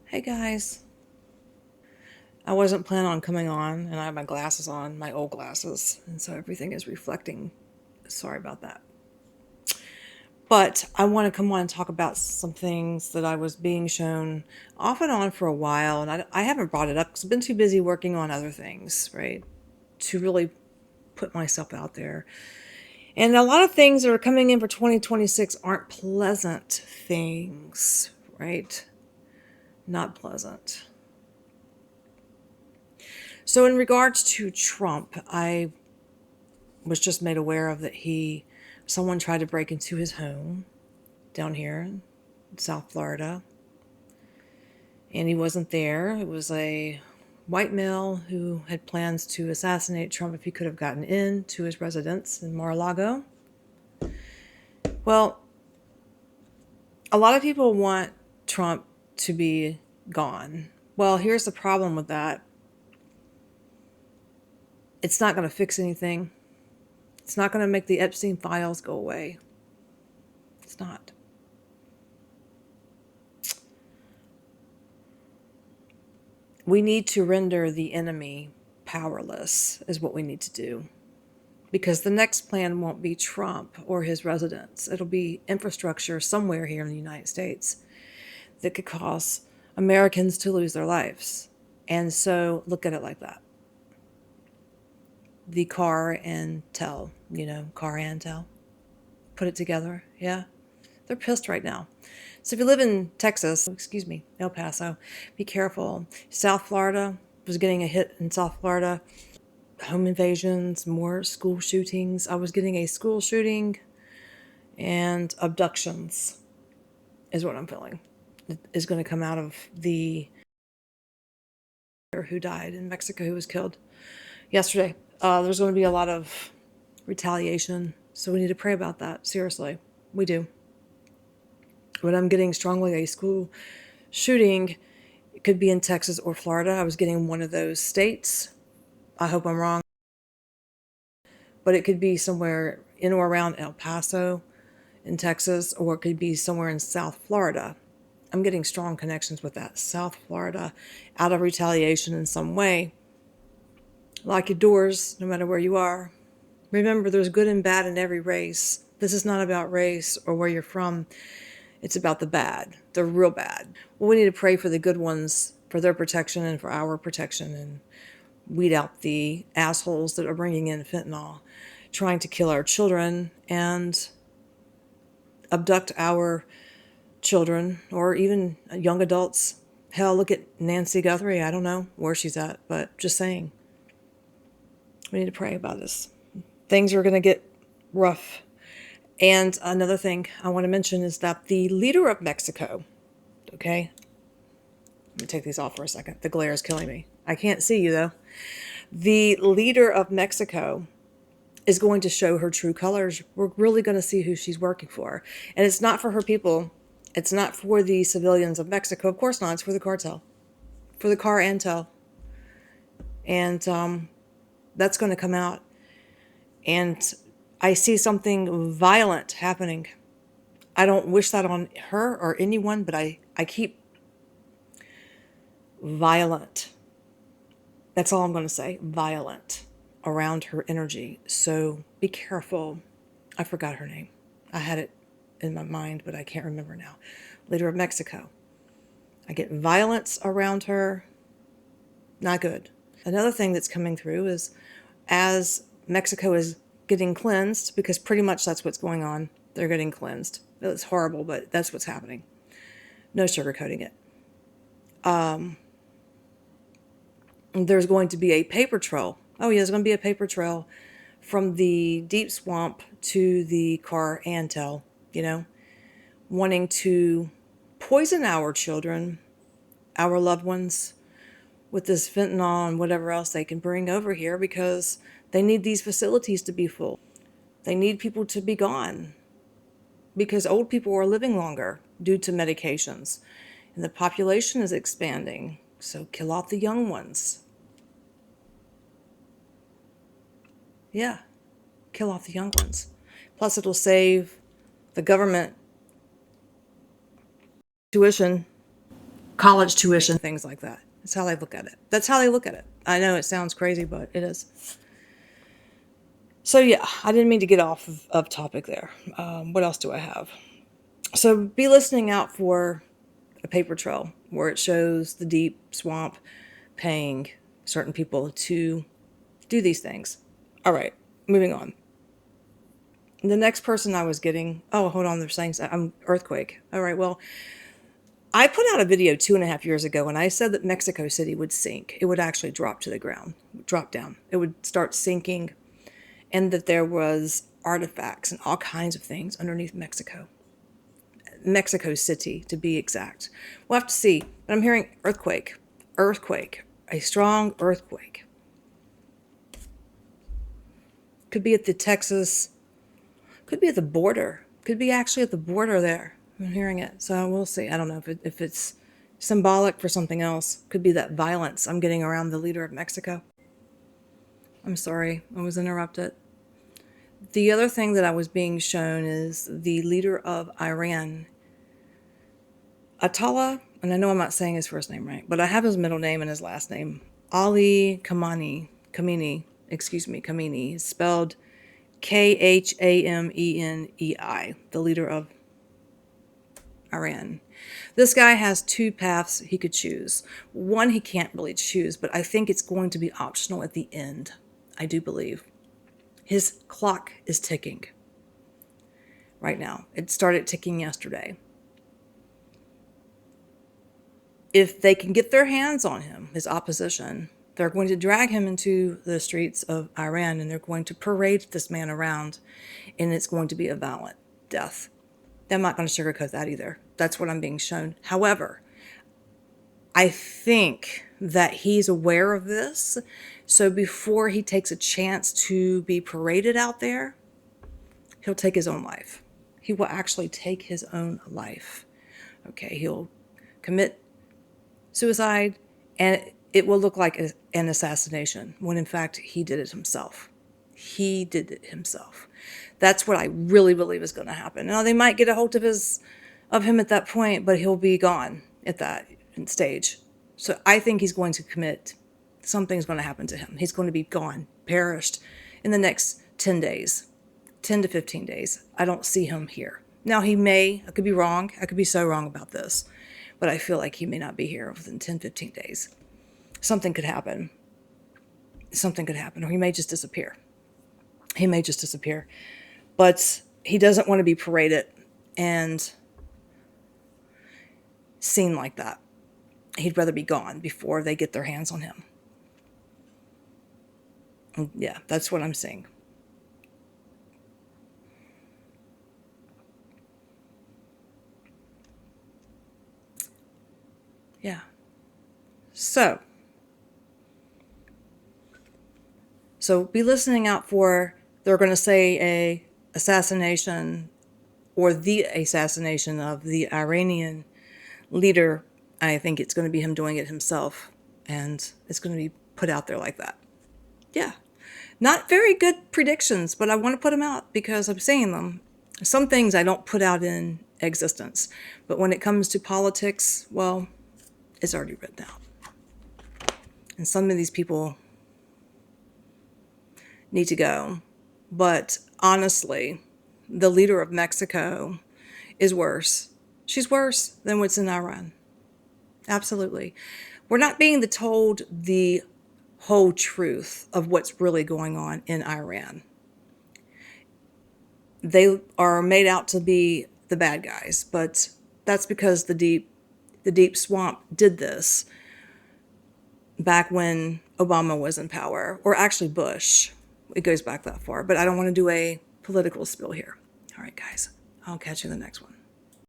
Hey guys, I wasn't planning on coming on, and I have my glasses on, my old glasses, and so everything is reflecting. Sorry about that. But I want to come on and talk about some things that I was being shown off and on for a while, and I haven't brought it up because I've been too busy working on other things, right? To really put myself out there. And a lot of things that are coming in for 2026 aren't pleasant things, right? Not pleasant. So, in regards to Trump, I was just made aware of that someone tried to break into his home down here in South Florida, and he wasn't there. It was a white male who had plans to assassinate Trump if he could have gotten into his residence in Mar-a-Lago. Well, a lot of people want Trump to be gone. Well, here's the problem with that. It's not going to fix anything. It's not going to make the Epstein files go away. It's not. We need to render the enemy powerless, is what we need to do. Because the next plan won't be Trump or his residents. It'll be infrastructure somewhere here in the United States that could cause Americans to lose their lives. And so look at it like that. The Car-tel, Car-tel. Put it together, yeah? They're pissed right now. So if you live in Texas, El Paso, be careful. South Florida was getting a hit in South Florida. Home invasions, more school shootings. I was getting a school shooting and abductions is what I'm feeling. It is going to come out of the who died in Mexico, who was killed yesterday. There's going to be a lot of retaliation. So we need to pray about that. Seriously, we do. But I'm getting strongly a school shooting. It could be in Texas or Florida. I was getting one of those states. I hope I'm wrong. But it could be somewhere in or around El Paso in Texas, or it could be somewhere in South Florida. I'm getting strong connections with that. South Florida, out of retaliation in some way. Lock your doors, no matter where you are. Remember, there's good and bad in every race. This is not about race or where you're from. It's about the bad, the real bad. Well, we need to pray for the good ones, for their protection and for our protection, and weed out the assholes that are bringing in fentanyl, trying to kill our children and abduct our children or even young adults. Hell, look at Nancy Guthrie. I don't know where she's at, but just saying. We need to pray about this. Things are going to get rough. And another thing I want to mention is that the leader of Mexico, okay? Let me take these off for a second. The glare is killing me. I can't see you, though. The leader of Mexico is going to show her true colors. We're really going to see who she's working for. And it's not for her people. It's not for the civilians of Mexico. Of course not. It's for the cartel, for the Car-tel. And that's going to come out. And I see something violent happening. I don't wish that on her or anyone, but I keep violent. That's all I'm going to say. Violent around her energy. So be careful. I forgot her name. I had it in my mind, but I can't remember now. Leader of Mexico. I get violence around her. Not good. Another thing that's coming through is as Mexico is getting cleansed, because pretty much that's what's going on. They're getting cleansed. It's horrible, but that's what's happening. No sugarcoating it. There's going to be a paper trail. Oh yeah, there's going to be a paper trail from the deep swamp to the Car-tel, wanting to poison our children, our loved ones, with this fentanyl and whatever else they can bring over here because they need these facilities to be full. They need people to be gone because old people are living longer due to medications. And the population is expanding, so kill off the young ones. Yeah, kill off the young ones. Plus it'll save the government tuition college tuition, things like that. That's how they look at it. That's how they look at it. I know it sounds crazy, but it is. So yeah, I didn't mean to get off of topic there. What else do I have? So be listening out for a paper trail where it shows the deep swamp paying certain people to do these things. All right, moving on. The next person I was getting, oh, hold on, they're saying earthquake. All right, well, I put out a video 2.5 years ago and I said that Mexico City would sink. It would actually drop to the ground, drop down. It would start sinking, and that there was artifacts and all kinds of things underneath Mexico City, to be exact. We'll have to see. But I'm hearing earthquake, a strong earthquake. Could be at the Texas, could be at the border, could be actually at the border there. I'm hearing it. So we'll see. I don't know if it's symbolic for something else. Could be that violence I'm getting around the leader of Mexico. I'm sorry, I was interrupted. The other thing that I was being shown is the leader of Iran, Atala, and I know I'm not saying his first name right, but I have his middle name and his last name. Ali Khamenei, Khamenei, spelled Khamenei, the leader of Iran. This guy has two paths he could choose. One he can't really choose, but I think it's going to be optional at the end. I do believe. His clock is ticking right now. It started ticking yesterday. If they can get their hands on him, his opposition, they're going to drag him into the streets of Iran and they're going to parade this man around, and it's going to be a violent death. I'm not going to sugarcoat that either. That's what I'm being shown. However, I think that he's aware of this. So before he takes a chance to be paraded out there, he'll take his own life. He will actually take his own life. Okay, he'll commit suicide, and it will look like an assassination when in fact he did it himself. He did it himself. That's what I really believe is going to happen. Now they might get a hold of him at that point, but he'll be gone at that stage. So I think he's going to commit. Something's going to happen to him. He's going to be gone, perished in the next 10 days, 10 to 15 days. I don't see him here. Now I could be wrong. I could be so wrong about this, but I feel like he may not be here within 10, 15 days. Something could happen. Or he may just disappear. But he doesn't want to be paraded and seen like that. He'd rather be gone before they get their hands on him. Yeah, that's what I'm seeing. Yeah. So be listening out for, they're going to say a assassination or the assassination of the Iranian leader. I think it's going to be him doing it himself, and it's going to be put out there like that. Yeah. Not very good predictions, but I want to put them out because I'm saying them. Some things I don't put out in existence, but when it comes to politics, well, it's already written out. And some of these people need to go. But honestly, the leader of Mexico is worse. She's worse than what's in Iran. Absolutely. We're not being told the whole truth of what's really going on in Iran. They are made out to be the bad guys, but that's because the deep swamp did this back when Obama was in power, or actually Bush. It goes back that far, but I don't want to do a political spill here. All right, guys, I'll catch you in the next one.